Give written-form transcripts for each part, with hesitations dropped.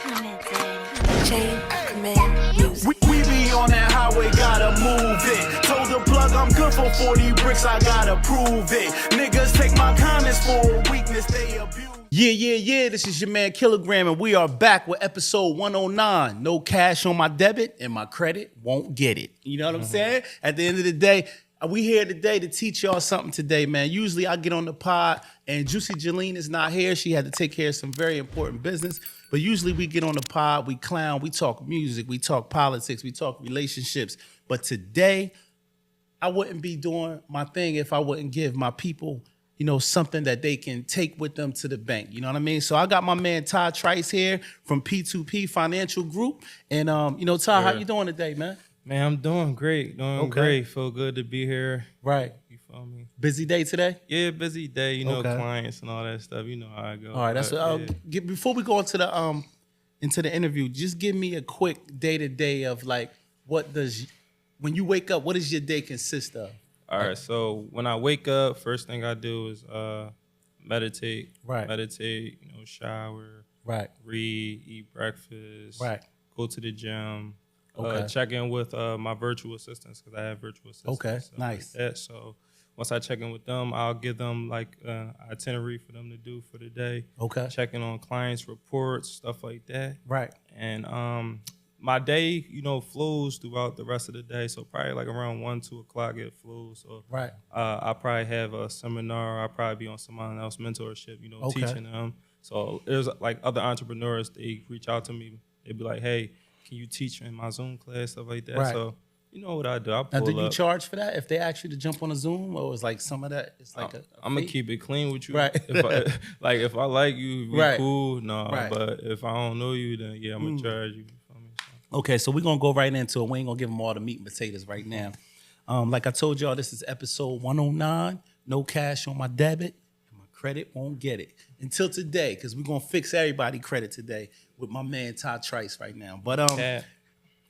We be on that highway, gotta move it. Told the plug I'm good for 40 bricks, I gotta prove it. Niggas take my kindness for a weakness, they abuse. Yeah. This is your man Kilogram, and we are back with episode 109. No cash on my debit, and my credit won't get it. You know what I'm saying? At the end of the day, we here today to teach y'all something today, man. Usually I get on the pod, and Juicy Jaleen is not here. She had to take care of some very important business. But usually we get on the pod, we clown, we talk music, we talk politics, we talk relationships. But today, I wouldn't be doing my thing if I wouldn't give my people, you know, something that they can take with them to the bank. You know what I mean? So I got my man Ty-Trice here from P2P Financial Group. And, you know, Ty, how you doing today, man? Man, I'm doing great. Great. Feel good to be here. Right. You feel me? Busy day today? Yeah, busy day. You know, clients and all that stuff. You know how I go. All right, that's what I'll get. Before we go into the interview, just give me a quick day-to-day of like, when you wake up, what does your day consist of? All right, so when I wake up, first thing I do is meditate. Right. Meditate, you know, shower. Right. Read, eat breakfast. Right. Go to the gym. Okay. Check in with my virtual assistants because I have virtual assistants. Okay, nice. Like that. So once I check in with them, I'll give them like itinerary for them to do for the day. Okay. Checking on clients' reports, stuff like that. Right. And my day, you know, flows throughout the rest of the day. So probably like around 1, 2 o'clock it flows. So Right. I probably have a seminar. I'll probably be on someone else mentorship, you know, teaching them. So there's like other entrepreneurs, they reach out to me. They be like, hey, can you teach in my Zoom class, stuff like that? Right. So you know what I do. I pull Now, do you up. charge for that if they ask you to jump on a Zoom, or is like some of that? It's like I'm gonna keep it clean with you. Right. If I like you, we Right. cool. No, Right. But if I don't know you, then yeah, I'm gonna charge you. Feel me? So. Okay, so we're gonna go right into it. We ain't gonna give them all the meat and potatoes right now. Like I told y'all, this is episode 109. No cash on my debit, and my credit won't get it until today, because we're gonna fix everybody credit today with my man Ty-Trice right now. But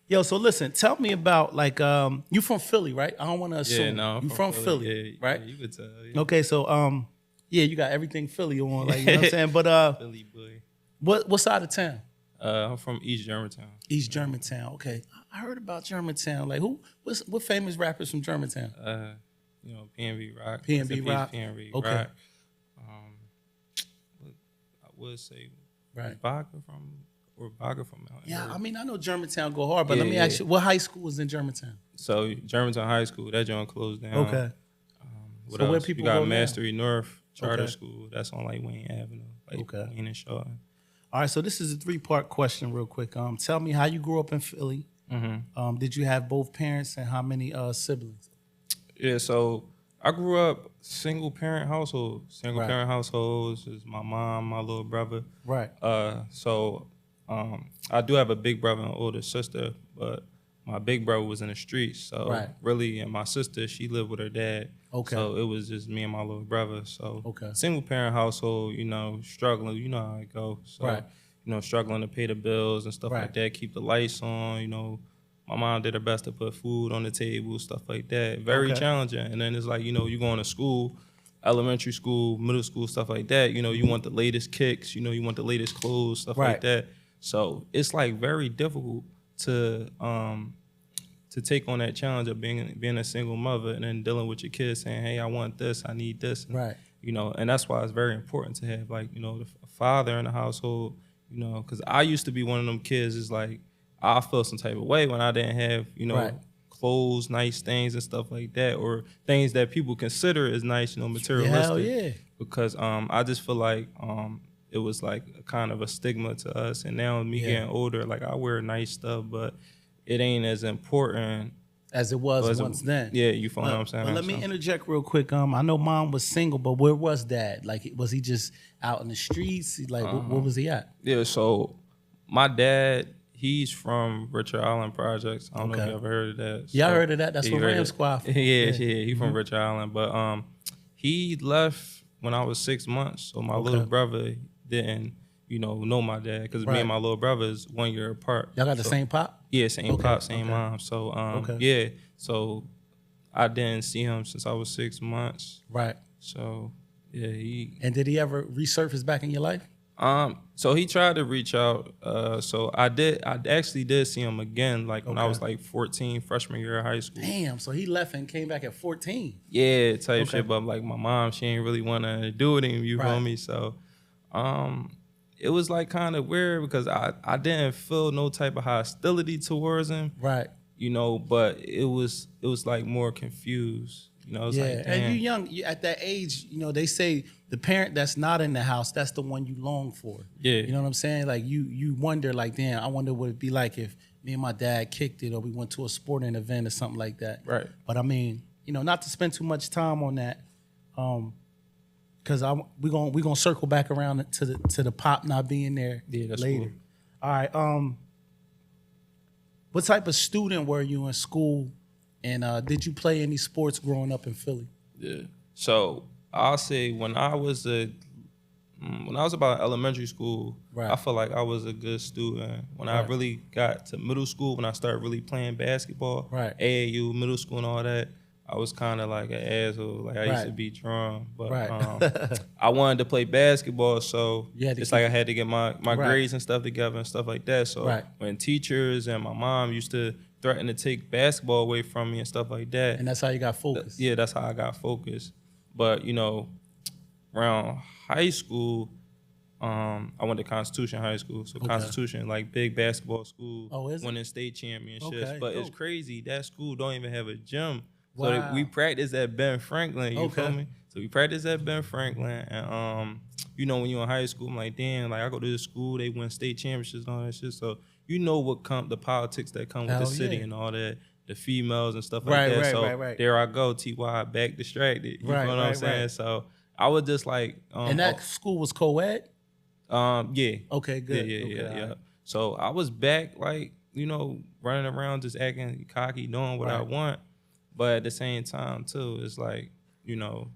yo, so listen, tell me about like you from Philly, right? I don't want to assume. Yeah, no, you from Philly, yeah, right? Yeah, you could tell. Yeah. Okay, so yeah, you got everything Philly on, like, you know what I'm saying? But Philly boy. what side of town? I'm from East Germantown. East Germantown. Okay, I heard about Germantown. Like, what famous rappers from Germantown? You know, PNB Rock. PNB Rock. PNB Okay. Rock. I would say Right. Baca from Mountain. Yeah, Area. I mean, I know Germantown go hard, but Yeah, let me ask you, what high school was in Germantown? So Germantown High School, that joint closed down. Okay. What So else? where people you got go now? Mastery North Charter Okay. School. That's on like Wayne Avenue, like Okay. Wayne and Shaw. All right, so this is a 3-part question real quick. Tell me how you grew up in Philly. Mm-hmm. Did you have both parents, and how many siblings? Yeah, so I grew up single parent household. Single Right. parent households is my mom, my little brother. Right. So I do have a big brother and an older sister, but my big brother was in the streets. So Right. really, and my sister, she lived with her dad. Okay. So it was just me and my little brother. So Okay. single parent household, you know, struggling, you know how it goes. So, Right. you know, struggling to pay the bills and stuff Right. like that, keep the lights on, you know. My mom did her best to put food on the table, stuff like that. Very Okay. challenging. And then it's like, you know, you going to school, elementary school, middle school, stuff like that. You know, you want the latest kicks, you know, you want the latest clothes, stuff Right. like that. So it's like very difficult to take on that challenge of being a single mother and then dealing with your kids saying, hey, I want this, I need this. And, Right. you know, and that's why it's very important to have, like, you know, a father in the household, you know, because I used to be one of them kids is like, I felt some type of way when I didn't have, you know, Right. clothes, nice things and stuff like that, or things that people consider as nice, you know, materialistic. Hell yeah. Because I just feel like it was like a kind of a stigma to us. And now me getting older, like I wear nice stuff, but it ain't as important As it was once then. Yeah, you feel what I'm saying? But let me interject real quick. I know mom was single, but where was dad? Like, was he just out in the streets? Like, where was he at? Yeah, so my dad, he's from Richard Island Projects. I don't know if Okay. you ever heard of that. Yeah, I So, heard of that. That's you where heard Ram it. Squad from. Yeah, he from Richard Island. But he left when I was 6 months. So my little brother didn't, you know my dad. Because me Right. and my little brother is 1 year apart. Y'all got the So- same pop? Yeah, same Okay, pop, same okay. mom. So Okay. yeah, so I didn't see him since I was 6 months. Right. So yeah, he And did he ever resurface back in your life? So he tried to reach out. So I actually did see him again, like when I was like 14, freshman year of high school. Damn. So he left and came back at 14. Yeah, type shit. But like my mom, she ain't really want to do it anymore. You feel me? So, it was like kind of weird because I didn't feel no type of hostility towards him. Right. You know, but it was like more confused. You know, it's like, damn. And you young, at that age, you know, they say the parent that's not in the house, that's the one you long for. Yeah. You know what I'm saying? Like you wonder, like, damn, I wonder what it'd be like if me and my dad kicked it or we went to a sporting event or something like that. Right. But I mean, you know, not to spend too much time on that, because we're gonna circle back around to the pop not being there that's later. Cool. All right. What type of student were you in school? And did you play any sports growing up in Philly? Yeah. So I'll say when I was about elementary school, right. I feel like I was a good student. When I really got to middle school, when I started really playing basketball, AAU, middle school and all that, I was kind of like an asshole. Like I used to be drunk, but I wanted to play basketball, so it's like I had to get my grades and stuff together and stuff like that. So when teachers and my mom used to threaten to take basketball away from me and stuff like that, and that's how you got focused. Yeah, that's how I got focused. But you know, around high school, I went to Constitution High School. So Constitution, like big basketball school, winning state championships. But it's crazy, that school don't even have a gym. So we practice at Ben Franklin, you feel me? So we practice at Ben Franklin, and you know, when you're in high school, I'm like, damn, like I go to this school, they win state championships and all that shit. So you know what the politics that come with the city and all that, the females and stuff like that. So there I go, TY, back distracted. You know what I'm saying? So I was just like, and that school was co-ed? Yeah. Okay, good. Yeah. So I was back, like, you know, running around just acting cocky, doing what I want. But at the same time, too, it's like, you know,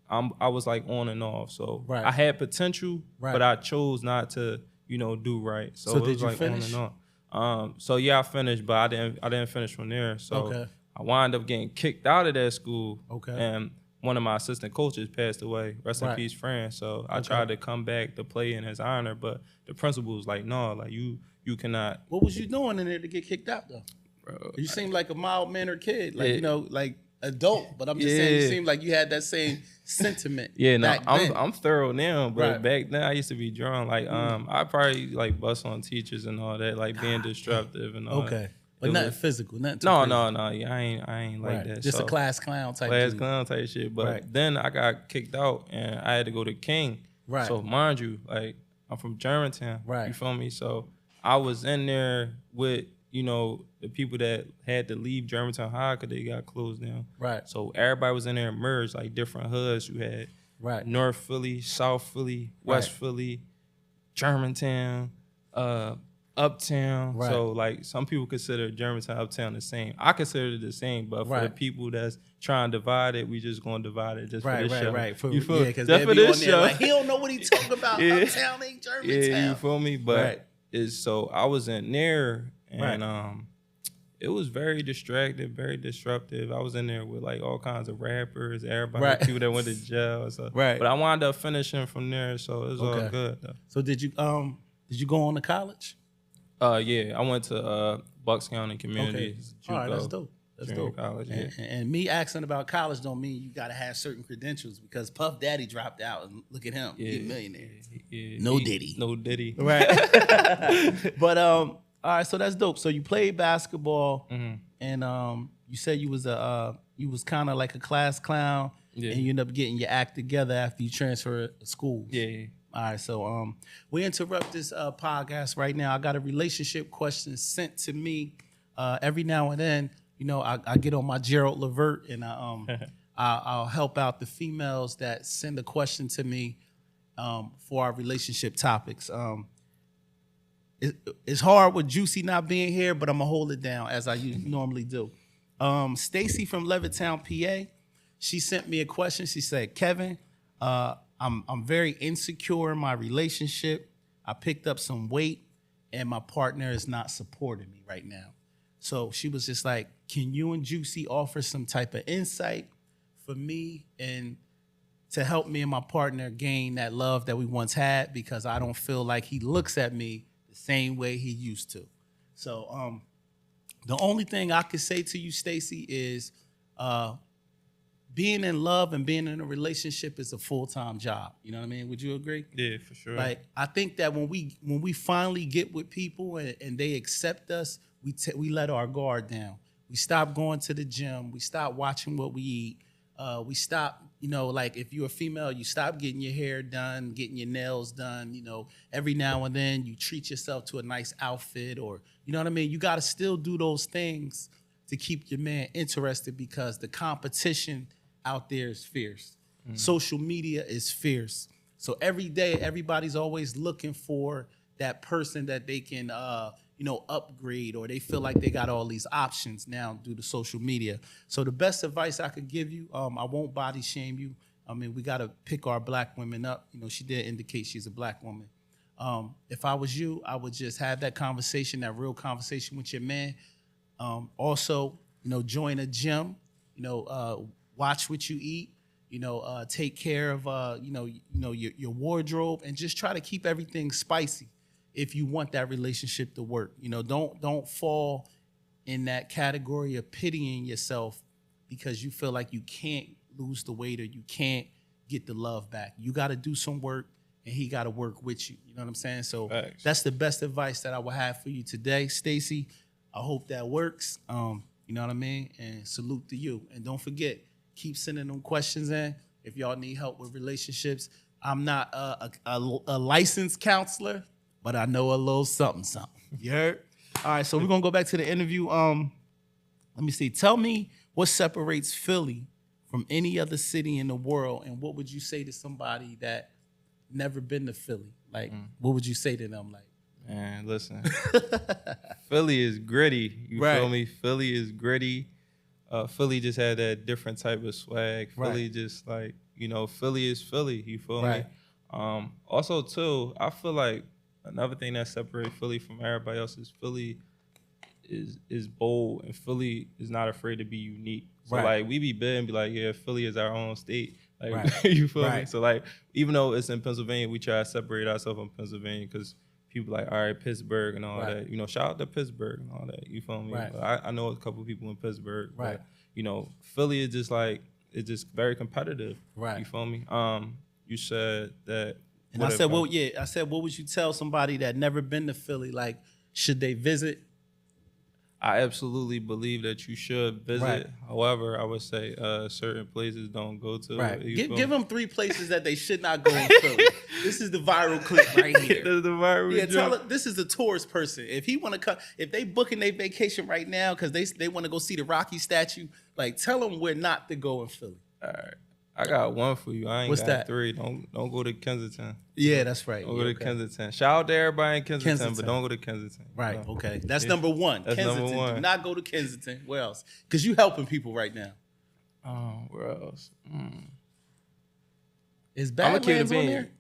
I was like on and off. So I had potential, but I chose not to, you know, do right. So it was like finish? On and on. So yeah, I finished, but I didn't finish from there. So I wound up getting kicked out of that school. And one of my assistant coaches passed away. Rest in peace, friend. So I tried to come back to play in his honor, but the principal was like, no, like you cannot. What was you doing in there to get kicked out though? Bro, you seemed like a mild-mannered kid, like you know, like adult. But I'm just saying, you seemed like you had that same sentiment. I'm thorough now, but back then I used to be drunk. Like I probably like bust on teachers and all that, like being disruptive and all. that. But nothing physical, nothing. No. Yeah, I ain't like that. Just a class clown type. Clown type shit. But then I got kicked out and I had to go to King. Right. So mind you, like I'm from Germantown. Right. You feel me? So I was in there with, you know, the people that had to leave Germantown High because they got closed down. Right. So everybody was in there merged, like different hoods. You had North Philly, South Philly, West Philly, Germantown, Uptown. So like some people consider Germantown, Uptown the same. I consider it the same, but for the people that's trying to divide it, we just gonna divide it just for this show. You feel me? Because for this show, like, he don't know what he talking about. Uptown ain't Germantown. Yeah, you feel me? But it's so I was in there. And it was very distracted, very disruptive. I was in there with like all kinds of rappers, everybody, people that went to jail. So. But I wound up finishing from there, so it was all good though. So did you go on to college? Yeah, I went to Bucks County Community. All right, that's dope. That's dope. College, and me asking about college don't mean you got to have certain credentials because Puff Daddy dropped out and look at him, he's a millionaire. No Diddy. Right. But all right, so that's dope. So you played basketball, and you said you was kind of like a class clown, and you ended up getting your act together after you transferred schools. Yeah. All right, so we interrupt this podcast right now. I got a relationship question sent to me every now and then. You know, I get on my Gerald Levert, and I'll help out the females that send a question to me for our relationship topics. It's hard with Juicy not being here, but I'm gonna hold it down as I normally do. Stacy from Levittown, PA, she sent me a question. She said, Kevin, I'm very insecure in my relationship. I picked up some weight, and my partner is not supporting me right now. So she was just like, can you and Juicy offer some type of insight for me and to help me and my partner gain that love that we once had, because I don't feel like he looks at me the same way he used to. So the only thing I could say to you, Stacy, is being in love and being in a relationship is a full-time job. You know what I mean? Would you agree? Yeah, for sure. Like, I think that when we finally get with people and they accept us, we let our guard down. We stop going to the gym. We stop watching what we eat. We stop, like if you're a female, you stop getting your hair done, getting your nails done. Every now and then you treat yourself to a nice outfit, or, you know what I mean? You got to still do those things to keep your man interested, because the competition out there is fierce. Social media is fierce. So every day, everybody's always looking for that person that they can, upgrade, or they feel like they got all these options now due to social media. So the best advice I could give you, I won't body shame you. I mean, we got to pick our black women up. She did indicate she's a black woman. If I was you, I would just have that conversation, that real conversation with your man. Also, join a gym, watch what you eat, take care of, your wardrobe, and just try to keep everything spicy if you want that relationship to work. Don't fall in that category of pitying yourself because you feel like you can't lose the weight or you can't get the love back. You got to do some work, and he got to work with you. You know what I'm saying? So Thanks. That's the best advice that I would have for you today, Stacy. I hope that works. You know what I mean? And salute to you. And don't forget, keep sending them questions in if y'all need help with relationships. I'm not a licensed counselor, but I know a little something. You heard? All right, so we're going to go back to the interview. Let me see. Tell me what separates Philly from any other city in the world, and what would you say to somebody that never been to Philly? Like, what would you say to them? Like, man, listen, Philly is gritty. You feel me? Philly is gritty. Philly just had that different type of swag. Philly just like, Philly is Philly. You feel me? Also, too, I feel like another thing that separates Philly from everybody else is Philly is bold, and Philly is not afraid to be unique. So like, we be big and be like, yeah, Philly is our own state. Like, you feel me? So like, even though it's in Pennsylvania, we try to separate ourselves from Pennsylvania because people like, all right, Pittsburgh and all that. Shout out to Pittsburgh and all that. You feel me? I know a couple of people in Pittsburgh. But, Philly is just like, it's just very competitive. You feel me? You said that. And I said, what would you tell somebody that never been to Philly? Like, should they visit? I absolutely believe that you should visit. However, I would say certain places don't go to. Give them 3 places that they should not go in Philly. This is the viral clip right here. This is the viral tell it, this is a tourist person. If he want to come, if they booking their vacation right now because they want to go see the Rocky statue, like, tell them where not to go in Philly. All right. I got one for you. I ain't What's got that? 3. Don't go to Kensington. Yeah, that's right. Don't go to Kensington. Shout out to everybody in Kensington, but don't go to Kensington. Right, okay. That's number 1. That's Kensington. number 1. Do not go to Kensington. Where else? Because you helping people right now. Where else? Is Badlands on there?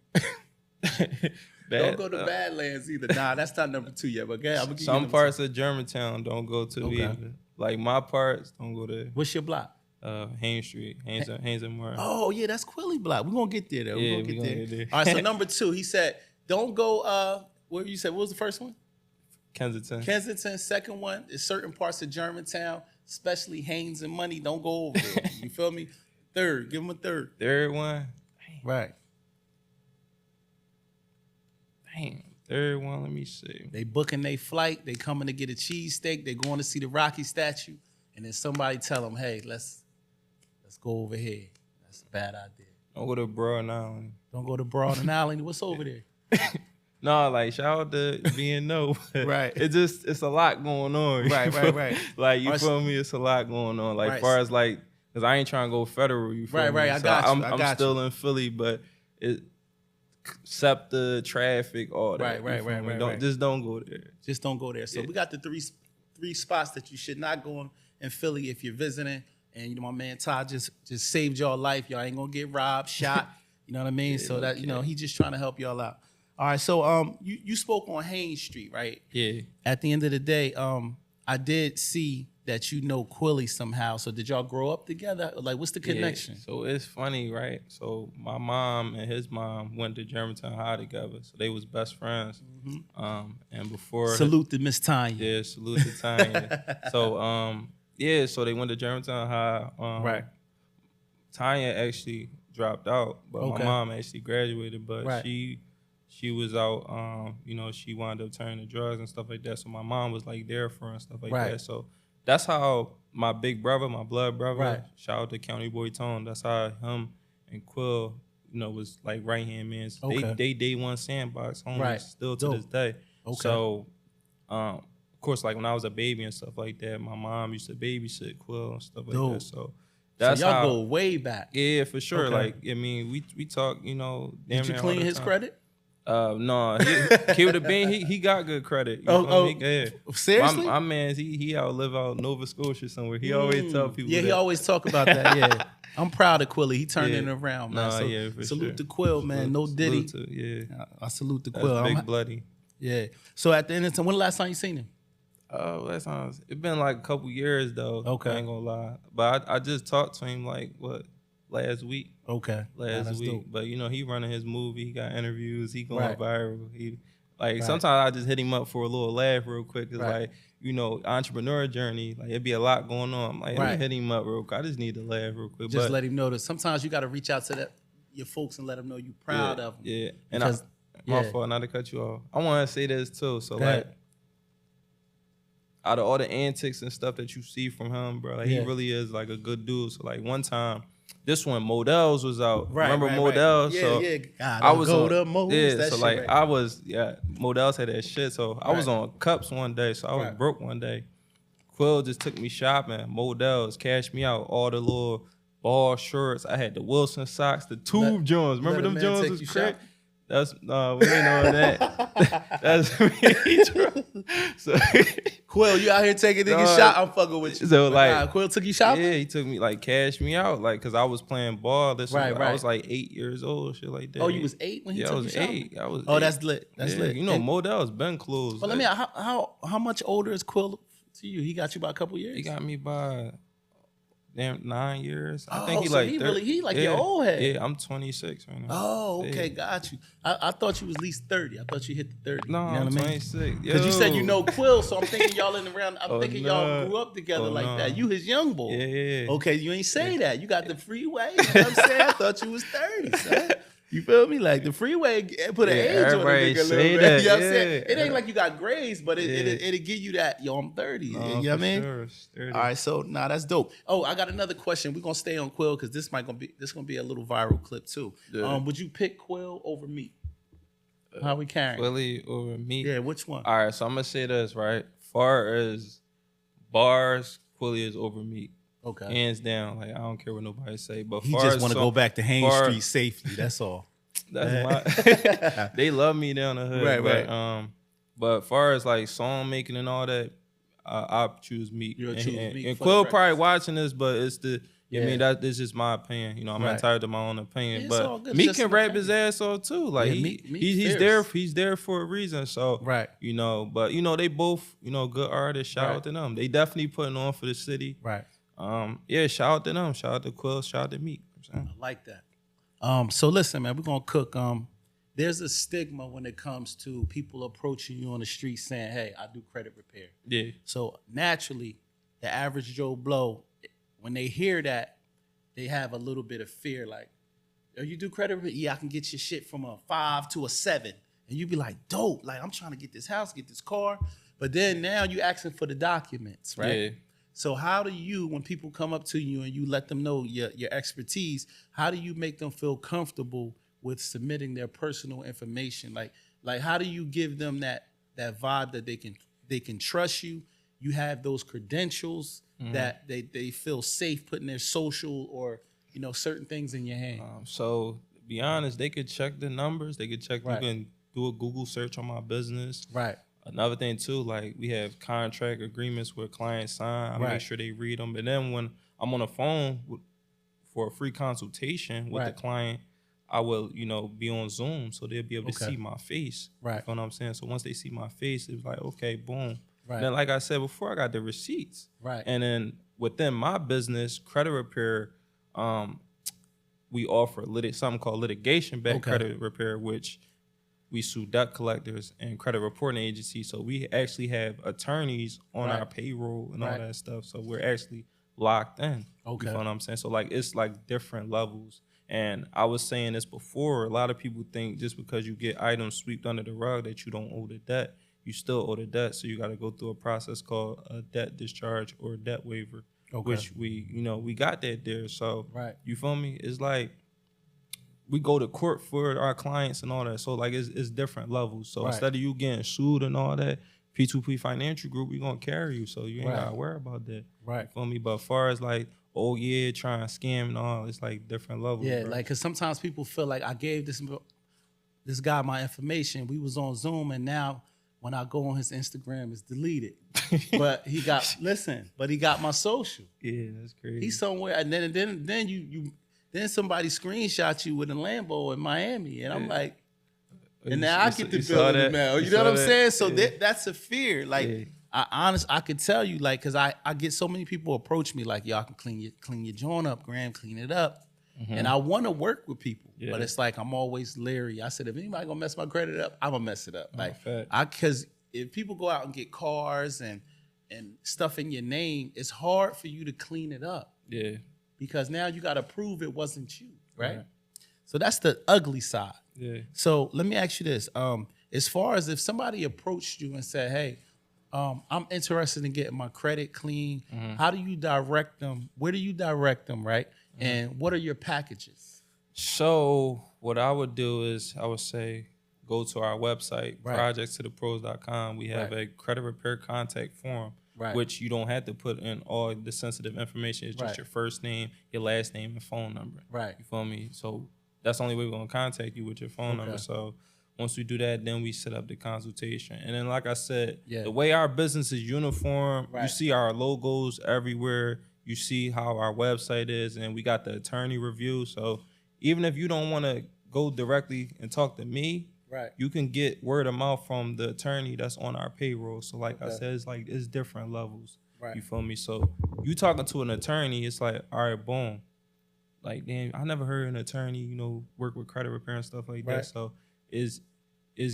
Don't go to Badlands either. Nah, that's not number 2 yet. But okay, some parts of Germantown don't go to either. Like my parts, don't go there. What's your block? Haynes Street, Haynes and Moore. Oh yeah, that's Quilly Block. We're gonna get there though. Yeah, we're gonna get there. All right, so number 2, he said, don't go what you said, what was the first one? Kensington. Second one is certain parts of Germantown, especially Haynes and Money. Don't go over there. You feel me? 3rd, give him a 3rd. 3rd one. Right. Damn. 3rd one, let me see. They booking their flight, they coming to get a cheesesteak, they going to see the Rocky statue, and then somebody tell them, hey, let's go over here. That's a bad idea. Don't go to Broad Island. Don't go to Broad Island. What's over there? No, like, shout out to B&O. Right. It's a lot going on. Right. Like, you feel me? It's a lot going on. Like, far as like, because I ain't trying to go federal, you feel me? Right, I got you. I'm still in Philly, but SEPTA, traffic, all that. Right. Just don't go there. Just don't go there. So we got the three spots that you should not go in Philly if you're visiting. And my man Todd just saved y'all life. Y'all ain't gonna get robbed, shot. You know what I mean? So that he just trying to help y'all out. All right. So you spoke on Haynes Street, right? Yeah. At the end of the day, I did see that you know Quilly somehow. So did y'all grow up together? Like, what's the connection? Yeah, so it's funny, right? So my mom and his mom went to Germantown High together, so they was best friends. And before Salute to Miss Tanya. yeah, salute to Tanya. So yeah, so they went to Germantown High. Right. Tanya actually dropped out, but Okay. my mom actually graduated. But Right. she was out. You know, she wound up turning to drugs and stuff like that. So my mom was like there for her and stuff like Right. that. So that's how my big brother, my blood brother, Right. shout out to County Boy Tone. That's how him and Quill, you know, was like right hand man. So Okay. they day one sandbox homies Right. still to Dope. this day. Okay. So of course, like when I was a baby and stuff like that, my mom used to babysit Quill and stuff like Dope. that. So that's so y'all how, go way back. yeah, for sure. Okay. Like, I mean, we talk, you know. damn Did you near all clean the his time. credit? No, he would have been. He got good credit. You Oh, feel me? Yeah. Seriously? My man's he live out Nova Scotia somewhere. He always tell people. Yeah, that. he always talk about that. Yeah, I'm proud of Quilly. He turned Yeah. it around, man. Nah, So yeah, for salute sure. to Quill, man. No Diddy. Salute to, yeah. I salute to That's Quill. big bloody. Yeah. So at the end of the time, when the last time you seen him? That sounds. It's been like a couple years though. Okay. I ain't gonna lie, but I just talked to him like last week. Okay. Last week, dope. but you know he running his movie. He got interviews. He going Right. viral. He like Right. sometimes I just hit him up for a little laugh real quick. Cause Right. like you know entrepreneur journey, like it'd be a lot going on. I'm like let Right. me hit him up real quick. I just need to laugh real quick. Just but, let him know that sometimes you got to reach out to your folks and let them know you proud yeah, of them. Yeah, and Because- my yeah. fault not to cut you off. I want to say this too. So Go like. ahead. Out of all the antics and stuff that you see from him, bro, like Yeah. he really is like a good dude. So like one time, this one Models was out. Right, Remember right, Models? right. So Yeah. God, I was go on to Mo's, yeah. that So shit like right. I was Models had that shit. So I was Right. on Cups one day. So I was Right. broke one day. Quill just took me shopping. Models cashed me out all the little ball shorts. I had the Wilson socks, the tube Jones. Remember let a them man Jones take was you crack? shopping? That's we ain't know that. That's me. So Quill, you out here taking niggas Dog. shot? I'm fucking with you. So, But like, nah, Quill took you shopping? yeah, he took me like cashed me out, like, cause I was playing ball. Right, I right. was like 8 years old, shit like that. Oh, you was 8 when he yeah, took I you was shopping? 8. I was. Oh, 8. that's lit. That's Yeah, lit. You know, And- Modell's been closed. But let me ask, how much older is Quill to you? He got you by a couple years? He got me by damn 9 years. I Oh, think he so like he 30. really- he like yeah, your old head. Yeah, I'm 26 right now. Oh, okay, Yeah. got you. I thought you was at least 30. I thought you hit the 30. No, you know I'm what I mean? 26. Because you said you Yo. know Quill, so I'm thinking y'all in around. I'm Oh, thinking nah. y'all grew up together Oh, like nah. that. You his young boy. Yeah. Okay, you ain't say that. You got the freeway. You know what I'm saying? I thought you was 30, son. You feel me? Like the freeway put an Yeah, age on the everybody nigga a little say bit. that, You know what I'm saying? yeah. It ain't like you got grades, but Yeah. it'll give you that, yo, I'm 30. No, you know what I mean? Sure, sturdy. All right, so that's dope. Oh, I got another question. We're gonna stay on Quill because this gonna be a little viral clip too. Yeah. Would you pick Quill over Meek? How we carrying? Willie over me. Yeah, which one? All right, so I'm gonna say this right. Far as bars, Quilly is over me, Okay. hands down. Like I don't care what nobody say, but He far just as want to song- go back to Haines far- Street safely. That's all. That's my. They love me down the hood, Right, but, right. But far as like song making and all that, I choose Meek. You'll and, choose and, Meek and for Quill the probably records. watching this, but it's the. I Yeah. mean that's just my opinion. You know, I'm Right. entitled to my own opinion. Yeah, it's all but good. It's Meek just can an rap his opinion. ass off too. Like Yeah, Meek he's fierce. there. He's there for a reason. So Right. you know, but you know they both good artists. Shout Right. out to them. They definitely putting on for the city. Right. Yeah, shout out to them. Shout out to Quill. Shout out to Meek. You know what I'm saying? I like that. So listen, man, we're gonna cook. There's a stigma when it comes to people approaching you on the street saying, "Hey, I do credit repair." Yeah. So naturally, the average Joe Blow, when they hear that, they have a little bit of fear. Like, "Oh, you do credit repair? Yeah, I can get your shit from a 5 to a 7." And you be like, "Dope! Like, I'm trying to get this house, get this car." But then now you asking for the documents, right? Yeah. So how do you, when people come up to you and you let them know your expertise, how do you make them feel comfortable with submitting their personal information? Like how do you give them that vibe that they can trust you? You have those credentials that they feel safe putting their social or certain things in your hand. So to be honest, they could check the numbers. They could check. Right. You can do a Google search on my business. Right. Another thing too, like we have contract agreements where clients sign. I Right. make sure they read them. And then when I'm on the phone for a free consultation with Right. the client, I will, be on Zoom so they'll be able to Okay. see my face. Right. You know what I'm saying? So once they see my face, it's like, okay, boom. Right. Then, like I said before, I got the receipts. Right. And then within my business, credit repair, we offer something called litigation-backed credit repair, which we sue debt collectors and credit reporting agencies. So we actually have attorneys on our payroll and all that stuff. So we're actually locked in. Okay. You know what I'm saying? So like it's like different levels. And I was saying this before, a lot of people think just because you get items swept under the rug that you don't owe the debt. You still owe the debt. So you got to go through a process called a debt discharge or a debt waiver, which we got that there. So you feel me? It's like we go to court for our clients and all that. So like it's different levels. So instead of you getting sued and all that, P2P Financial Group, we gonna carry you. So you ain't gotta worry about that. Right. You feel me? But as far as like, oh yeah, trying to scam and all, it's like different levels. Yeah, bro. like cause sometimes people feel like I gave this guy my information. We was on Zoom, and now when I go on his Instagram, it's deleted. But he got my social. Yeah, that's crazy. He's somewhere, and then somebody screenshot you with a Lambo in Miami, and I'm like, and now I get the bill in the mail. You know what I'm saying? So that's a fear. Like I could tell you, like, cause I get so many people approach me like, y'all can clean your joint up, Graham, clean it up. And I want to work with people, but it's like I'm always leery. I said, if anybody gonna mess my credit up, I'm gonna mess it up. Cause if people go out and get cars and stuff in your name, it's hard for you to clean it up. Yeah. Because now you got to prove it wasn't you, right? So that's the ugly side. Yeah. So let me ask you this: as far as if somebody approached you and said, "Hey, I'm interested in getting my credit clean," how do you direct them? Where do you direct them, right? And what are your packages? So what I would do is I would say go to our website, projectstothepros.com. We have a credit repair contact form. Which you don't have to put in all the sensitive information. It's just your first name, your last name, and phone number. You feel me? So that's the only way we're going to contact you, with your phone number. So once we do that, then we set up the consultation. And then, like I said, the way our business is uniform, you see our logos everywhere. You see how our website is, and we got the attorney review. So even if you don't want to go directly and talk to me, you can get word of mouth from the attorney that's on our payroll. So like I said, it's different levels. You feel me? So you talking to an attorney, it's like, all right, boom. Like, damn, I never heard an attorney, work with credit repair and stuff like that. So it's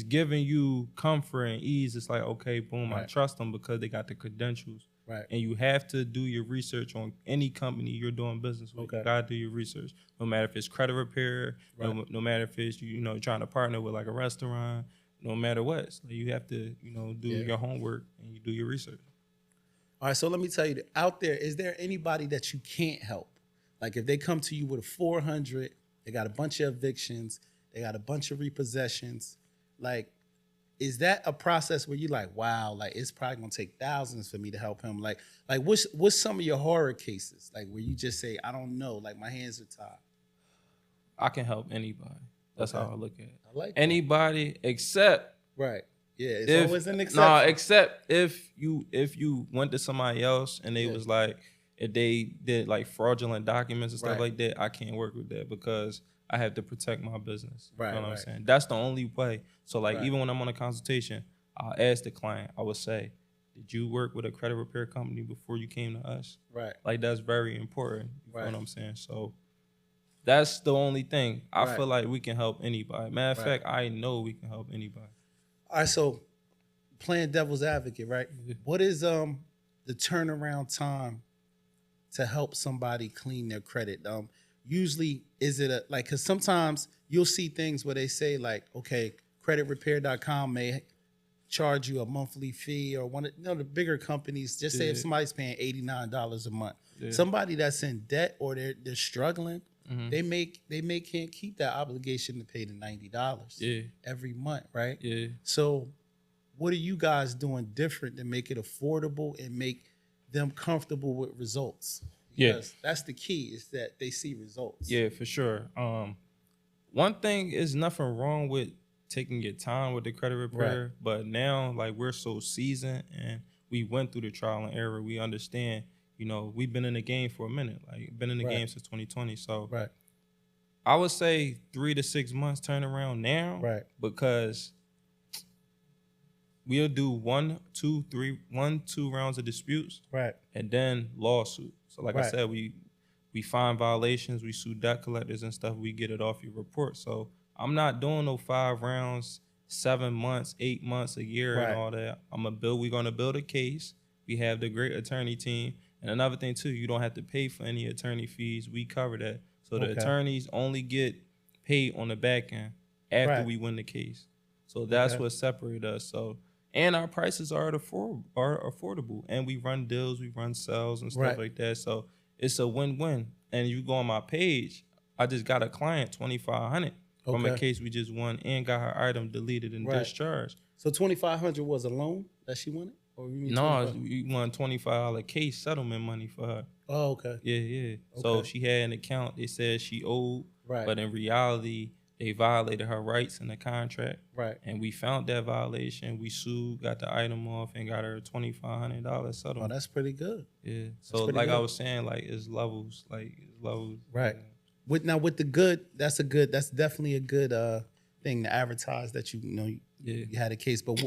giving you comfort and ease. It's like, okay, boom, I trust them because they got the credentials. And you have to do your research on any company you're doing business with. You gotta do your research, no matter if it's credit repair, no matter if it's trying to partner with like a restaurant, no matter what. So you have to do your homework and you do your research. All right, so let me tell you, out there, is there anybody that you can't help? Like if they come to you with a 400, they got a bunch of evictions, they got a bunch of repossessions, like. Is that a process where you like, wow, like it's probably gonna take thousands for me to help him? Like what's some of your horror cases? Like where you just say, I don't know, like my hands are tied. I can help anybody. That's how I look at it. I like anybody except it's always an exception. Nah, except if you went to somebody else and they was like, if they did like fraudulent documents and stuff like that, I can't work with that because I have to protect my business. You know what I'm saying? That's the only way. So like even when I'm on a consultation, I'll ask the client, I would say, did you work with a credit repair company before you came to us? Like that's very important. You know what I'm saying? So that's the only thing. I feel like we can help anybody. Matter of fact, I know we can help anybody. All right, so playing devil's advocate, right? What is the turnaround time to help somebody clean their credit? Usually, is it because sometimes you'll see things where they say like, okay, creditrepair.com may charge you a monthly fee, or one of the bigger companies, just say if somebody's paying $89 a month, somebody that's in debt or they're struggling, they can't keep that obligation to pay the $90 every month, right? So what are you guys doing different to make it affordable and make them comfortable with results? Because that's the key, is that they see results. Yeah, for sure. One thing is nothing wrong with taking your time with the credit repair, but now like we're so seasoned and we went through the trial and error. We understand, we've been in the game for a minute, like been in the game since 2020. So I would say 3 to 6 months turnaround now, because we'll do 1, 2, 3, 1, 2 rounds of disputes, Right. and then lawsuit. So like I Right. said, we find violations, we sue debt collectors and stuff, we get it off your report. So I'm not doing no 5 rounds, 7 months, 8 months, a year, Right. and all that. We're gonna build a case. We have the great attorney team. And another thing too, you don't have to pay for any attorney fees. We cover that. So the attorneys only get paid on the back end after we win the case. So that's what separates us. So, and our prices are affordable, and we run deals, we run sales and stuff like that. So it's a win-win. And you go on my page, I just got a client $2,500 from a case we just won, and got her item deleted and discharged. So $2,500 was a loan that she wanted, or you mean No, we won $25 case settlement money for her. Oh, okay. Yeah. So she had an account. They said she owed, but in reality, they violated her rights in the contract. Right. And we found that violation. We sued, got the item off, and got her a $2,500 settlement. Oh, that's pretty good. Yeah. So like I was saying, like it's levels. Right. With the good, that's definitely a good thing to advertise that you had a case. But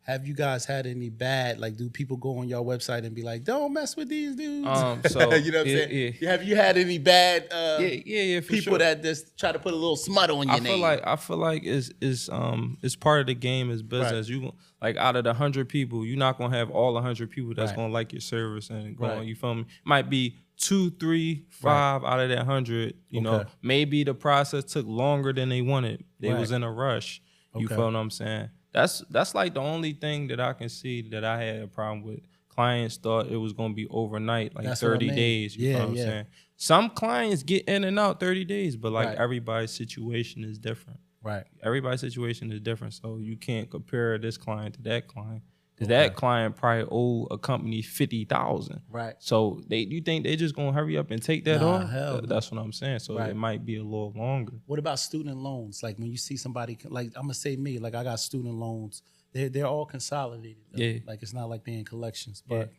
have you guys had any bad, like, do people go on your website and be like, don't mess with these dudes? So you know what I'm saying? Yeah. Have you had any bad for people that just try to put a little smut on your name? I feel like it's part of the game as business. You like out of the 100 people, you're not gonna have all 100 people that's gonna like your service and go on. You feel me? Might be 2, 3, 5 out of that 100. You know, maybe the process took longer than they wanted. They was in a rush. You feel what I'm saying? That's like the only thing that I can see that I had a problem with. Clients thought it was gonna be overnight, like 30 days. You know what I'm saying? Some clients get in and out 30 days, but like everybody's situation is different. Right. Everybody's situation is different. So you can't compare this client to that client. Because that client probably owe a company $50,000. Right. So you think they just gonna hurry up and take that off? That's what I'm saying. So it might be a little longer. What about student loans? Like when you see somebody, like I'm gonna say me, like I got student loans. They're all consolidated. Though. Yeah. Like it's not like they're in collections. But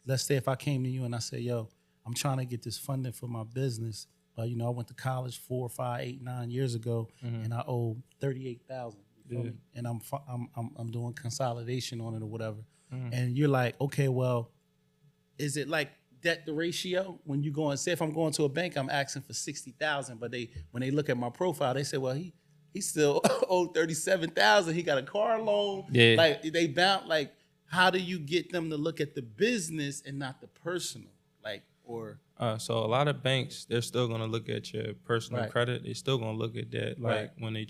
let's say if I came to you and I say, yo, I'm trying to get this funding for my business. I went to college 4, 5, 8, 9 years ago, and I owe $38,000. And I'm doing consolidation on it or whatever. And you're like, okay, well, is it like debt to ratio? When you go and say, if I'm going to a bank, I'm asking for $60,000, but when they look at my profile, they say, well, he still owed $37,000. He got a car loan. Yeah. Like they bound. Like, how do you get them to look at the business and not the personal? Like, or so a lot of banks, they're still gonna look at your personal credit. They're still gonna look at that, like when you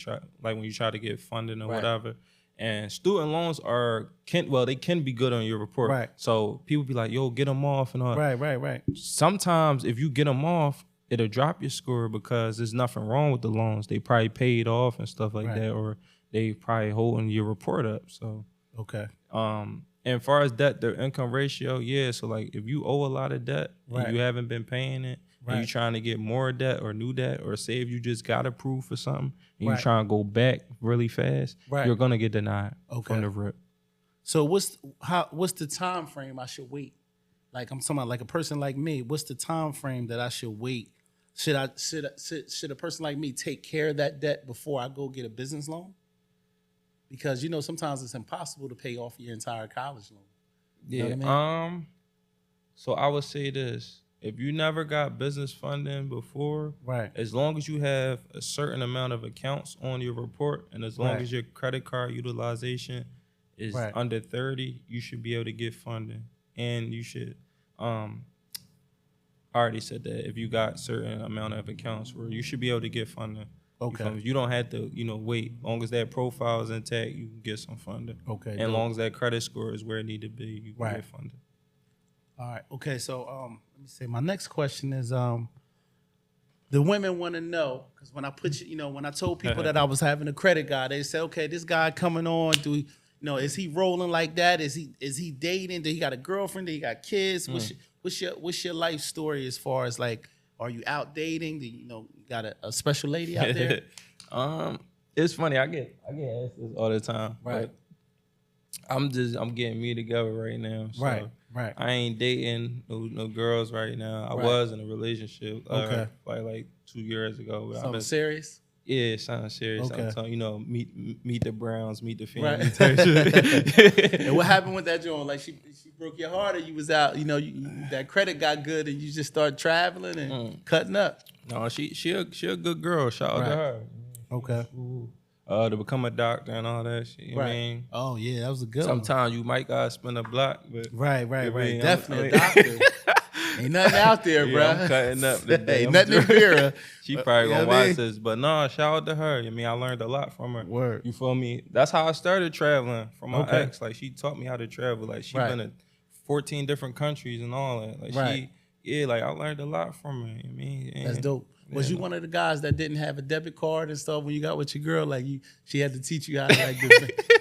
try to get funding or whatever. And student loans they can be good on your report. Right. So people be like, yo, get them off and all. Right. Sometimes if you get them off, it'll drop your score because there's nothing wrong with the loans. They probably paid off and stuff like that, or they probably holding your report up. So and as far as debt to income ratio, so like if you owe a lot of debt and you haven't been paying it, and you're trying to get more debt or new debt, or say if you just got approved for something and you're trying to go back really fast, you're gonna get denied from the rip. So what's the time frame I should wait? Like I'm talking about like a person like me, what's the time frame that I should wait? Should a person like me take care of that debt before I go get a business loan? Because sometimes it's impossible to pay off your entire college loan. You know what I mean? So I would say this: if you never got business funding before, as long as you have a certain amount of accounts on your report, and as long as your credit card utilization is under 30, you should be able to get funding. And you should, I already said that if you got certain amount of accounts, where you should be able to get funding. Okay. You don't have to, wait. As long as that profile is intact, you can get some funding. Okay. And as long as that credit score is where it need to be, you can get funding. All right. Okay. So let me say my next question is the women want to know, because when I when I told people that I was having a credit guy, they said, okay, this guy coming on, is he rolling like that? Is he dating? Do he got a girlfriend? Do he got kids? What's your life story as far as like, are you out dating? Do you got a special lady out there? It's funny. I get asked this all the time. Right. I'm getting me together right now. So right. I ain't dating no girls right now. I was in a relationship like 2 years ago. Something serious? Yeah, it sounds serious. Okay. I'm telling you, meet the Browns, meet the family Right. type shit. And what happened with that joint? Like she broke your heart, or you was out? That credit got good, and you just started traveling and cutting up. No, she a good girl. Shout out to her. Okay. To become a doctor and all that shit. You know what I mean? Oh yeah, that was a good one. Sometimes you might gotta spend a block, but Right. mean, Definitely a doctor. Ain't nothing out there, yeah, bro. I'm cutting up today. Ain't nothing in Vera. She probably You know gonna what I watch mean? this, but no, shout out to her. I mean, I learned a lot from her. Word. You feel me? That's how I started traveling from my Okay. ex. Like she taught me how to travel. Like she Right. been to 14 different countries and all that. Like Right. like I learned a lot from her. I mean, That's dope. Was you one of the guys that didn't have a debit card and stuff when you got with your girl? Like she had to teach you how to like do,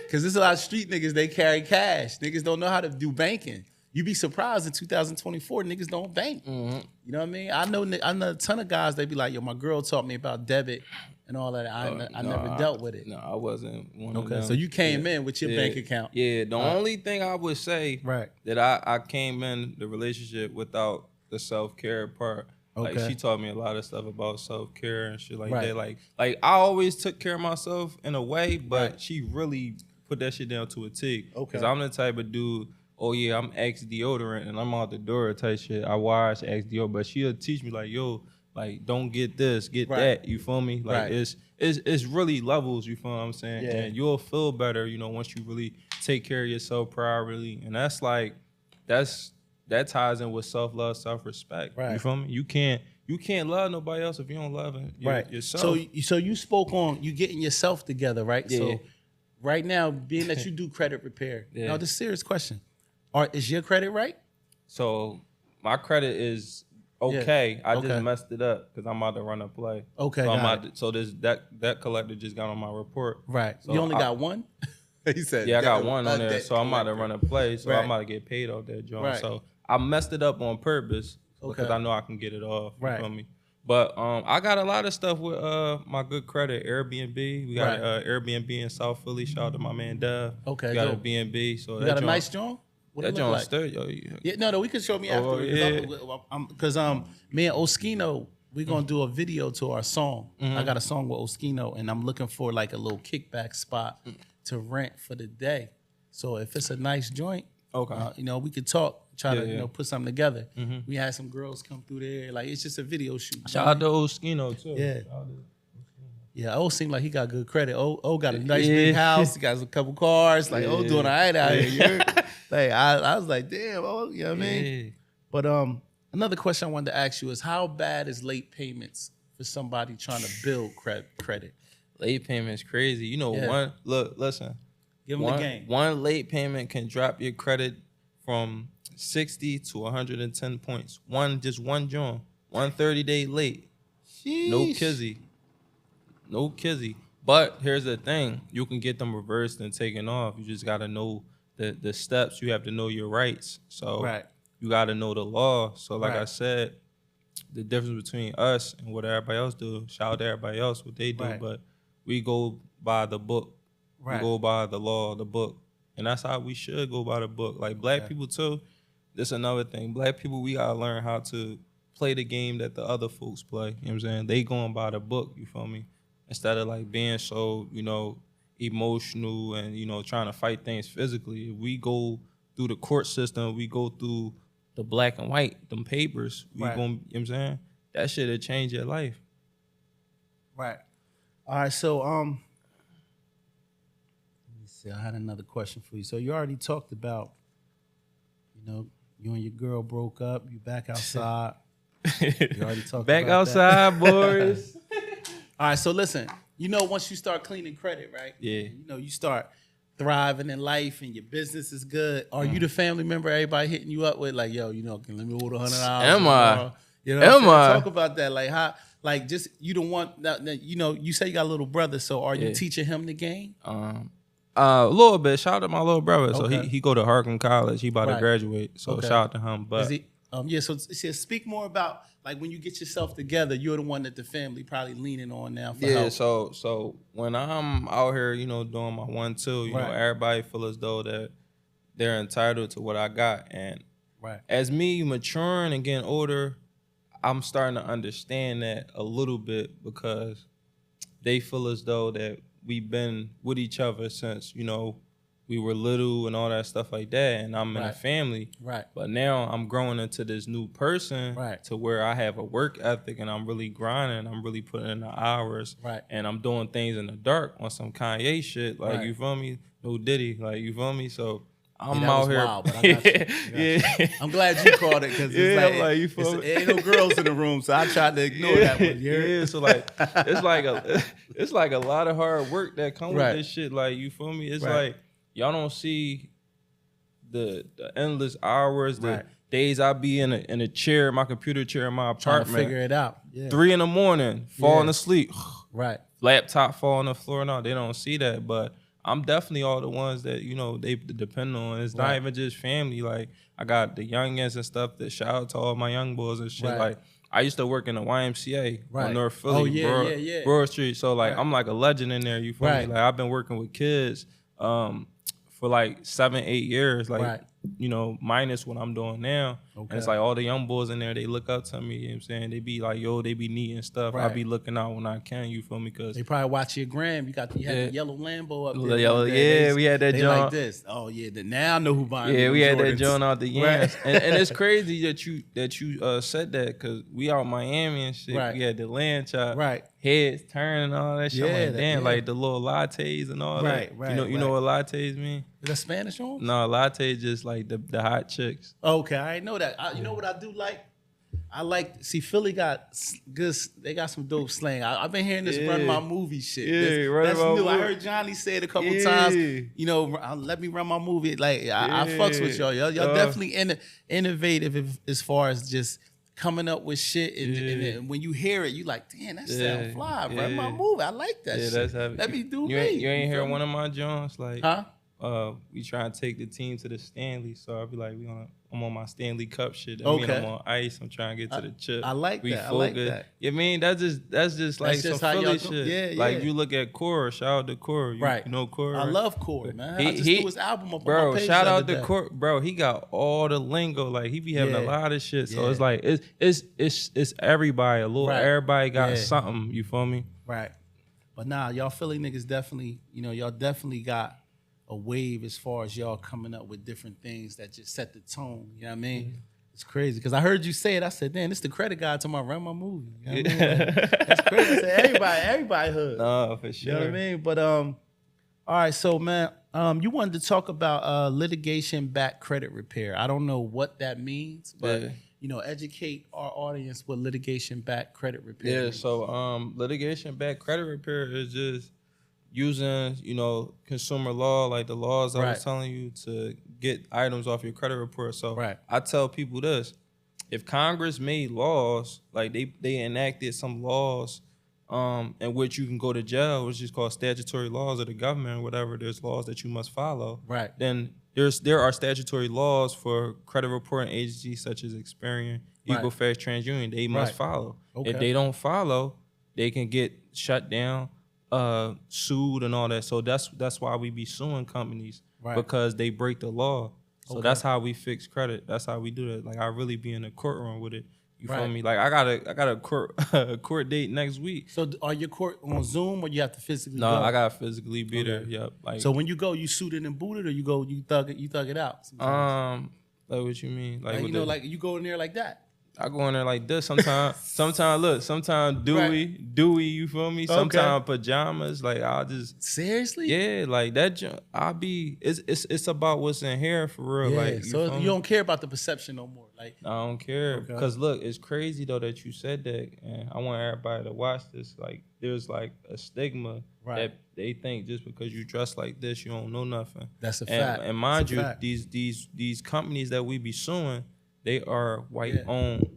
because there's a lot of street niggas, they carry cash. Niggas don't know how to do banking. You be surprised in 2024, niggas don't bank. Mm-hmm. You know what I mean? I know a ton of guys. They be like, yo, my girl taught me about debit and all that. I never dealt with it. No, I wasn't one of Okay, them. so you came in with your bank account. Yeah, the only thing I would say Right. that I came in the relationship without the self-care part. Like Okay. she taught me a lot of stuff about self-care and shit like Right. that. Like I always took care of myself in a way, but Right. she really put that shit down to a T. Okay. Cause I'm the type of dude, oh yeah, I'm ex deodorant and I'm out the door type shit. I wash ex deodorant, but she'll teach me like, yo, like don't get this, get Right. that. You feel me? Like Right. it's really levels. You feel what I'm saying? Yeah. And you'll feel better, once you really take care of yourself properly. And that's like that ties in with self-love, self-respect. Right. You feel me? You can't love nobody else if you don't love yourself. So you spoke on you getting yourself together, right? Yeah. So right now, being that you do credit repair, Yeah. now this serious question: is your credit right? So my credit is okay. I Okay. just messed it up because I'm about to run a play. Okay, So got it. so this that collector just got on my report. Right. So you only got one. He said, Yeah, I got one on there, so I'm about to run a play. So Right. I'm about to get paid off that joint. Right. So I messed it up on purpose because Okay. I know I can get it off. You Right. feel me? But I got a lot of stuff with my good credit, Airbnb. We got Right. Airbnb in South Philly. Shout out to my man Dev. Okay, we got dope. a B&B. So You got a nice joint. What That it look joint like? stirred, yo. Yeah, no, we could show me Oh, afterwards. Because me and Oskino, we're gonna do a video to our song. Mm-hmm. I got a song with Oskino, and I'm looking for like a little kickback spot to rent for the day. So if it's a nice joint, Okay. we could talk, try to Yeah. put something together. We had some girls come through there, like it's just a video shoot. Shout out to Oskino too. Yeah. Shout out to- Yeah, O seemed like he got good credit. O got a nice Yeah. big house. He got a couple cars. Like O Yeah. doing all right out here. You heard? Like I was like, damn, O, you know what I mean? Yeah. But another question I wanted to ask you is how bad is late payments for somebody trying to build credit? Late payment's crazy. Yeah. Listen. Give them the game. One late payment can drop your credit from 60 to 110 points. Just one joint. 130-day late. No Sheesh. kizzy. But here's the thing. You can get them reversed and taken off. You just got to know the steps. You have to know your rights. So Right. you got to know the law. So like I Right. said, the difference between us and what everybody else do, shout out to everybody else what they do, Right. but we go by the book. Right. We go by the law, the book. And that's how we should go by the book. Like black people too, this another thing. Black people, we gotta learn how to play the game that the other folks play. You know what I'm saying? They going by the book, you feel me? Instead of like being so, emotional and, trying to fight things physically. If we go through the court system, we go through the black and white, them papers, we Right. going, you know what I'm saying? That shit'll change your life. Right. All right, so let me see. I had another question for you. So you already talked about, you and your girl broke up, you back outside. You already talked Back about that. outside, boys. All right, so listen, once you start cleaning credit, right? Yeah. You start thriving in life and your business is good. Are you the family member everybody hitting you up with like, yo, can let me order $100? Am I? You know what I'm Am saying? I? Talk about that. Like how, like just you don't want that. You say you got a little brother, so are you Yeah. teaching him the game? A little bit. Shout out to my little brother. So Okay. he go to Harkin College. He about Right. to graduate. So Okay. shout out to him. But Is he? So speak more about like when you get yourself together. You're the one that the family probably leaning on now for yeah, help. so when I'm out here, doing my 1-2, Right. everybody feel as though that they're entitled to what I got. And Right. as me maturing and getting older, I'm starting to understand that a little bit because they feel as though that we've been with each other since, you know, we were little and all that stuff like that, and I'm in a family. Right. But now I'm growing into this new person to where I have a work ethic and I'm really grinding. I'm really putting in the hours. Right. And I'm doing things in the dark on some Kanye shit. Like, you feel me? No Diddy. Like, you feel me? So I'm out here. Wild, but I got you. Yeah. I'm glad you called it because it's like you feel me? ain't no girls in the room, so I tried to ignore that one. Yeah, so like it's like a lot of hard work that comes with this shit. Like, you feel me? It's like y'all don't see the endless hours, the days I be in a chair, my computer chair in my apartment, trying to figure it out. 3 a.m, falling asleep. Right. Laptop fall on the floor and all. They don't see that, but I'm definitely all the ones that, you know, they depend on. It's not even just family. Like, I got the youngins and stuff that shout out to all my young boys and shit. Like, I used to work in the YMCA on North Philly, Broad Street. So, like, I'm like a legend in there. You feel me? Like, I've been working with kids for like 7-8 years. Like, you know, minus what I'm doing now. And it's like all the young boys in there, they look up to me, you know what I'm saying? They be like, yo, they be neat and stuff. I be looking out when I can, you feel me? Cause they probably watch your gram. You had the yellow Lambo up there. Yellow, we had that they joint. like this. Oh yeah, now I know who buying. Yeah, we had Jordans. that joint out the yams. And it's crazy that you said that, cause we out Miami and shit. We had the land chop. Heads turning and all that shit. I'm like, damn, like the little lattes and all that. You know what lattes mean? Is that Spanish on? No, latte just like the hot chicks. Okay, I didn't know that. You know what I do like? I like, see, Philly got good, they got some dope slang. I've been hearing this run my movie shit. That's new. I heard Johnny say it a couple times. You know, let me run my movie. Like, I fucks with y'all. Y'all definitely innovative as far as just coming up with shit. And when you hear it, you like, damn, that sound fly. Run my movie. I like that shit. That's heavy. Let me do you me. You ain't hear one of my joints? Like, huh? We try to take the team to the Stanley, so I'll be like, I'm on my Stanley Cup shit. That mean I'm on ice. I'm trying to get to the chip. I like that. I like that. You mean that's just like some Philly shit. Like, you look at Core. Shout out to Core. You know Core. I love Core, man. I just threw his album up on my page. Shout out to Core, bro. He got all the lingo. Like, he be having a lot of shit. So it's like it's everybody. Everybody got something. You feel me? Right. But nah, y'all Philly niggas definitely, y'all definitely got a wave as far as y'all coming up with different things that just set the tone. You know what I mean? Mm-hmm. It's crazy because I heard you say it. I said, damn, this the credit guy to my run my movie. You know what I mean? Like, that's crazy. So everybody hood. No, for sure. You know what I mean? But all right, so man, you wanted to talk about litigation-backed credit repair. I don't know what that means, but educate our audience what litigation-backed credit repair means. So litigation-backed credit repair is just using, consumer law, like the laws I was telling you, to get items off your credit report. So I tell people this: if Congress made laws, like they enacted some laws in which you can go to jail, which is called statutory laws of the government or whatever, there's laws that you must follow. Then there are statutory laws for credit reporting agencies such as Experian, Equifax, TransUnion. They must follow. If they don't follow, they can get shut down, sued and all that. So that's why we be suing companies, because they break the law. So that's how we fix credit. That's how we do that. Like, I really be in the courtroom with it. You feel me? Like, I got a court date next week. So are your court on Zoom or you have to physically go? No, I gotta physically be there. Yep. Like, so when you go, you suited and booted, or you thug it out sometimes? Like, what you mean? Like like you go in there like that. I go in there like this sometimes. Sometimes Dewey, you feel me? Sometimes pajamas. Like, I'll just seriously. Yeah, like that. It's about what's in here for real. Yeah, like, so you don't care about the perception no more. Like, I don't care because look, it's crazy though that you said that, and I want everybody to watch this. Like, there's like a stigma that they think just because you dress like this, you don't know nothing. That's a fact. And mind you, these companies that we be suing, they are white owned.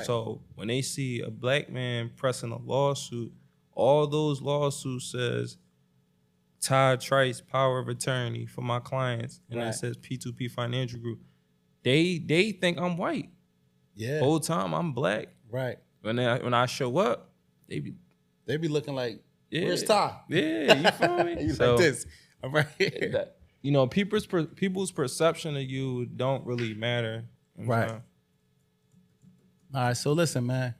So when they see a black man pressing a lawsuit, all those lawsuits says Ty-Trice power of attorney for my clients, and it says P2P Financial Group. They think I'm white. Yeah. Whole time I'm black. Right. When I show up, they be looking like, where's Ty? Yeah, you feel me? So, like this. I'm right here. People's perception of you don't really matter. Right. All right, so listen, man.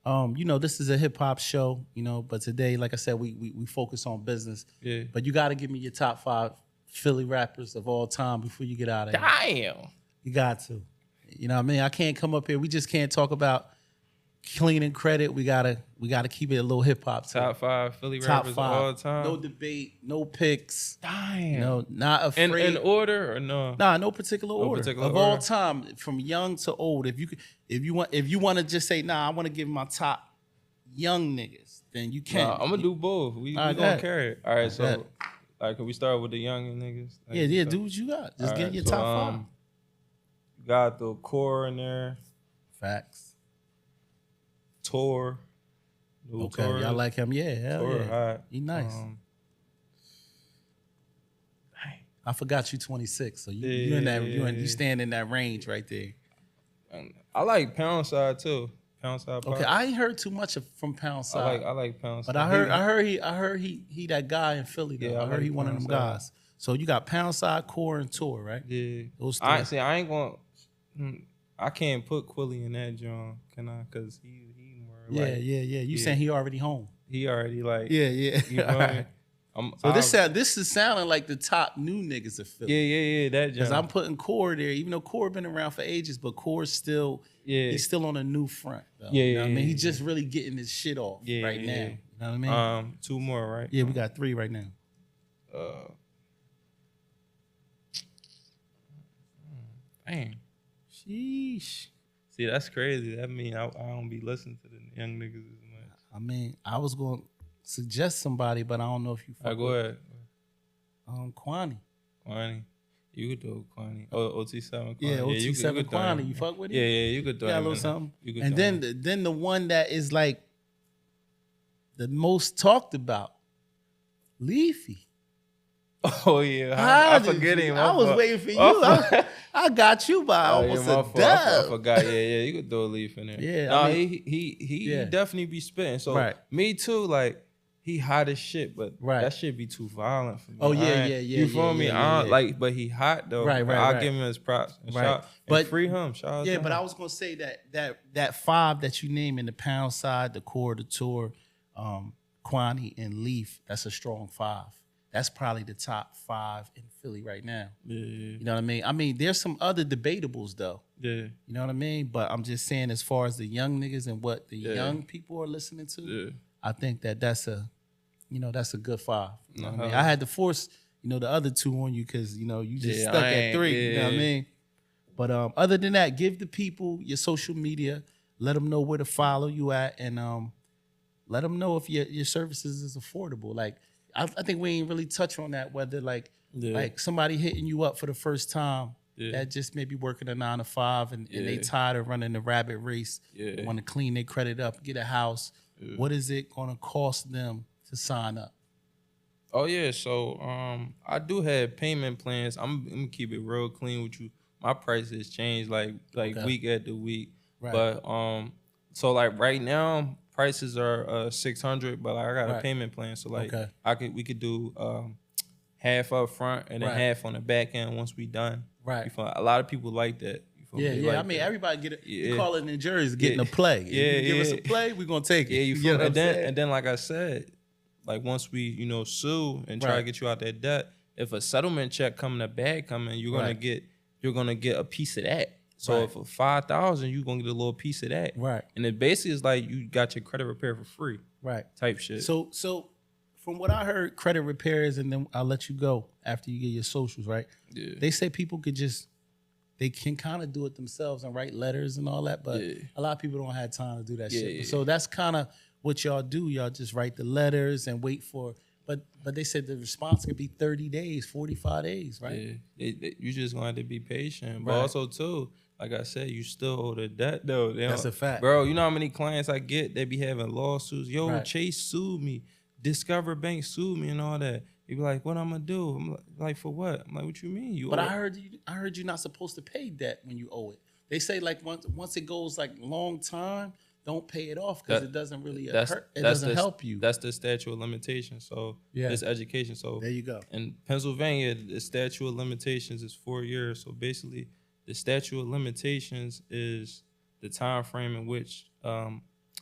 This is a hip hop show, but today, like I said, we focus on business. Yeah. But you got to give me your top 5 Philly rappers of all time before you get out of here. Damn. You got to. You know what I mean? I can't come up here. We just can't talk about cleaning credit. We gotta keep it a little hip hop. Top 5 Philly Top rappers 5. of all time. No debate, no picks. Damn. No, not afraid. In order or no? Nah, no particular order. particular of all order? time, from young to old. If you want to just say, nah, I want to give my top young niggas, then you can. I'm gonna do both. We gonna carry it. All right, so can we start with the young niggas? Yeah, do what you got. Just get your top 5. Got the core in there. Facts. Tour. Okay, Tour. y'all like him? Yeah, hell Tour, yeah. hot. He nice. I forgot you 26, so you in that you stand in that range right there. I like Pound Side too. Pound Side. Okay, I ain't heard too much from Pound Side. I like Pound Side. But I heard he that guy in Philly though. Yeah, I heard he one of them Pound Side. guys. So you got Pound Side, Core, and Tour, right? Yeah. Those 3. I ain't going. I can't put Quilly in that John, can I? Cause he more like, yeah. You saying he already home? He already like Yeah. You know what I mean? So this is sounding like the top new niggas of Philly. Yeah, that Because John. I'm putting Core there, even though Core been around for ages, but Core's still he's still on a new front. Though, Yeah, you know what I mean? yeah, He's just really getting his shit off right now. You know what I mean? 2 more, right? Yeah, we got 3 right now. Dang. Sheesh. See, that's crazy. That mean I don't be listening to the young niggas as much. I mean, I was going to suggest somebody, but I don't know if you fuck Go ahead. Kwani. Kwani. You could do Kwani. OT7 Kwani. Yeah, OT7 Kwani. You fuck with it? Yeah, you could do got a little something. And then the one that is like the most talked about, Leafy. Oh yeah, I forget him. I was waiting for you. I got you by almost a dub. I forgot. Yeah, you could throw a leaf in there. Yeah, no, I mean, he definitely be spitting. So me too. Like he hot as shit, but that shit be too violent for me. Oh yeah. You feel me? I don't like, but he hot though. Right. I'll give him his props. And but free him. Shout out to him. But I was gonna say that 5 that you name in the Pound Side, the Core, the Tour, Kwani, and Leaf. That's a strong 5. That's probably the top 5 in Philly right now. Yeah. You know what I mean? I mean, there's some other debatables though. Yeah. You know what I mean? But I'm just saying, as far as the young niggas and what the young people are listening to, I think that's a good 5. You know what I mean? I had to force, the other 2 on you because, you just stuck at 3. You know what I mean? But other than that, give the people your social media. Let them know where to follow you at, and let them know if your services is affordable. Like, I think we ain't really touch on that, whether like somebody hitting you up for the first time that just maybe working a 9 to 5 and they tired of running the rabbit race, want to clean their credit up, get a house. What is it going to cost them to sign up? Oh yeah, so I do have payment plans. I'm gonna keep it real clean with you. My prices change like week after week, but so like right now prices are 600, but I got a payment plan, so like we could do half up front and then half on the back end once we done. Right. A lot of people like that. I mean, everybody get it. You call it in Jersey getting a play. If you give us a play, we're gonna take it. Yeah, you feel and then like I said, like once we sue and try to get you out that debt, if a settlement check come in a bag coming, you're gonna get a piece of that. So for 5,000, you're gonna get a little piece of that. Right. And it basically is like you got your credit repair for free. Right. Type shit. So from what I heard, credit repairs, and then I'll let you go after you get your socials, right? Yeah. They say people they can kind of do it themselves and write letters and all that, but a lot of people don't have time to do that shit. Yeah. So that's kind of what y'all do. Y'all just write the letters and wait for. But they said the response could be 30 days, 45 days, right? Yeah. You just gonna have to be patient, but also too, like I said, you still owe the debt though. That's a fact, bro. You know how many clients I get? They be having lawsuits. Yo, Chase sued me, Discover Bank sued me, and all that. You be like, what I'm gonna do? I'm like, for what? I'm like, what you mean? But I heard you're not supposed to pay debt when you owe it. They say like once it goes like long time, don't pay it off because it doesn't really hurt. It doesn't help you. That's the statute of limitations. So it's education. So there you go. In Pennsylvania, the statute of limitations is 4 years. So basically, the statute of limitations is the time frame in which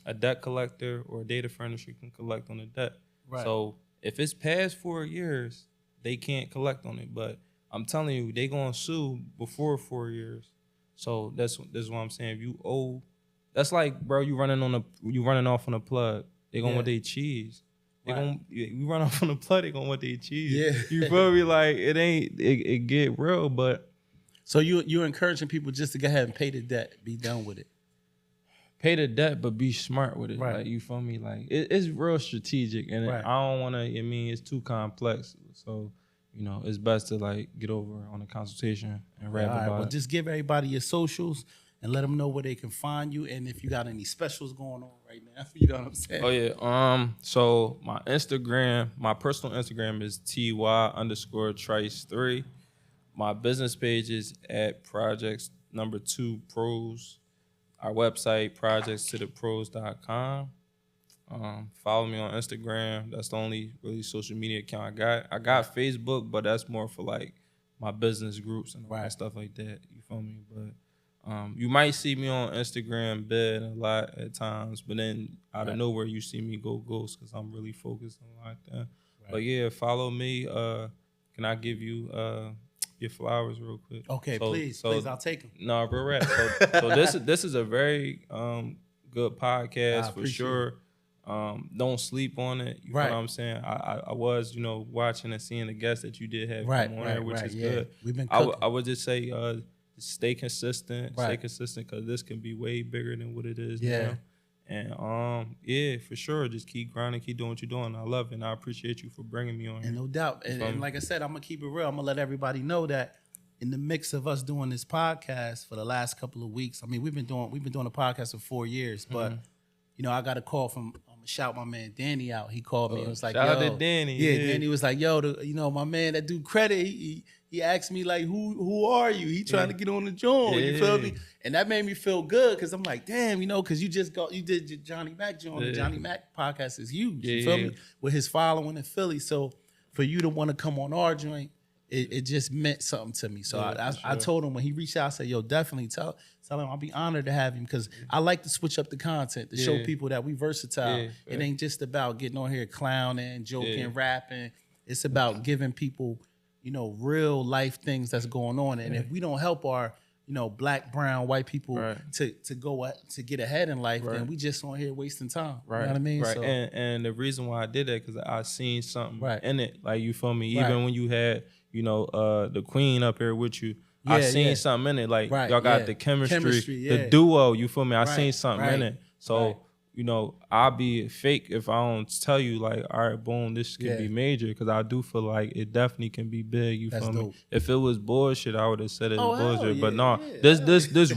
a debt collector or a data furnisher can collect on the debt. Right. So if it's past 4 years, they can't collect on it. But I'm telling you, they gonna sue before 4 years. So that's what I'm saying. If you owe, that's like, bro, you running off on a plug. They gonna want their cheese. You run off on the plug, they gonna want their cheese. Yeah. You feel me? Like it get real, but. So you're encouraging people just to go ahead and pay the debt, be done with it. Pay the debt, but be smart with it. Right. Like, you feel me? Like it's real strategic, and right. I don't want to. I mean, it's too complex. So, it's best to like get over on a consultation and rap about Well, it. just give everybody your socials and let them know where they can find you, and if you got any specials going on right now. You know what I'm saying? Oh yeah. So my Instagram, my personal Instagram is ty_trice3. My business page is at projects2pros. Our website, projectstothepros.com. Follow me on Instagram. That's the only really social media account I got. I got Facebook, but that's more for like my business groups and all that stuff like that. You feel me? But you might see me on Instagram bed a lot at times, but then out of nowhere you see me go ghost because I'm really focused on like that. Right. But yeah, follow me. Can I give you your flowers real quick? Okay, please, I'll take them. No, bro, rap. So this is a very good podcast for sure. Don't sleep on it. You know what I'm saying? I was, watching and seeing the guests that you did have come on here, which is good. We've been I would just say stay consistent. Stay consistent because this can be way bigger than what it is now. And for sure, just keep grinding, keep doing what you're doing. I love it, and I appreciate you for bringing me on here. And no doubt. And like I said, I'm gonna keep it real. I'm gonna let everybody know that in the mix of us doing this podcast for the last couple of weeks, I mean, we've been doing a podcast for 4 years, but I got a call from. Shout my man Danny out. He called me. It was like, shout out to Danny. Yeah, Danny was like, yo, my man that do credit, he asked me like, who are you? He trying to get on the joint. You feel me? And that made me feel good because I'm like, damn, because you did your Johnny Mac joint. The Johnny Mac podcast is huge. You feel me? With his following in Philly. So for you to want to come on our joint, it just meant something to me. So I told him when he reached out, I said, yo, definitely tell him I'll be honored to have him because I like to switch up the content to show people that we versatile. It ain't just about getting on here clowning, joking, rapping. It's about giving people, real life things that's going on. And if we don't help our, black, brown, white people to get ahead in life, then we just on here wasting time. Right. You know what I mean? Right. So, and the reason why I did that because I seen something in it. Like, you feel me? Right. Even when you had, the queen up here with you, I seen something in it. Like, y'all got the chemistry, the duo, you feel me? I seen something in it. So, I'll be fake if I don't tell you, like, all right, boom, this can be major, because I do feel like it definitely can be big, you feel me? If it was bullshit, I would have said it was bullshit. But no, this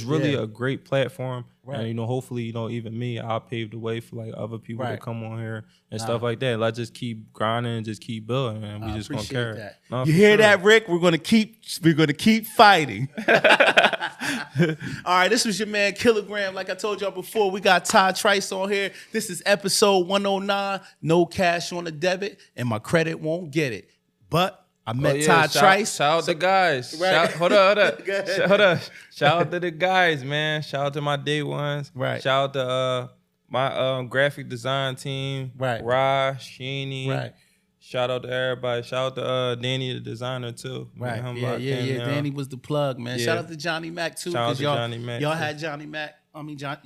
really a great platform. And, hopefully, even me, I'll pave the way for, like, other people to come on here and stuff like that. Let's just keep grinding and just keep building, and we just gonna carry it. No, you hear that, Rick? We're gonna keep fighting. All right, this was your man Kilogram. Like I told y'all before, we got Ty-Trice on here. This is episode 109. No cash on the debit, and my credit won't get it. But I met Ty-Trice. Shout out to guys. Right. Hold up. Shout out to the guys, man. Shout out to my day ones. Right. Shout out to my graphic design team. Right. Raj, Sheeny. Right. Shout out to everybody. Shout out to Danny, the designer, too. Right. Man, Yeah. Danny was the plug, man. Yeah. Shout out to Johnny Mac, too. Shout out to y'all, Johnny Mac. Y'all had Johnny Mac.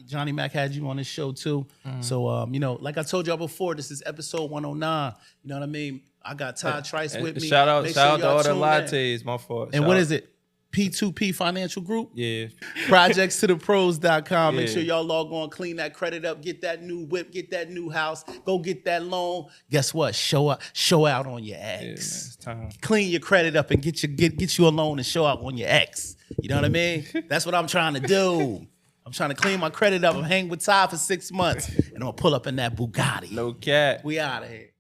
Johnny Mac had you on his show, too. So, like I told y'all before, this is episode 109. You know what I mean? I got Ty-Trice with me. Shout out to all the lattes, my fault. And what is it? P2P Financial Group? Yeah. Projectstothepros.com. Make sure y'all log on, clean that credit up, get that new whip, get that new house, go get that loan. Guess what? Show out on your ex. Yeah, man, it's time. Clean your credit up and get you a loan and show out on your ex. You know what I mean? That's what I'm trying to do. I'm trying to clean my credit up. I'm hanging with Ty for 6 months, and I'm gonna pull up in that Bugatti. No cat. We out of here.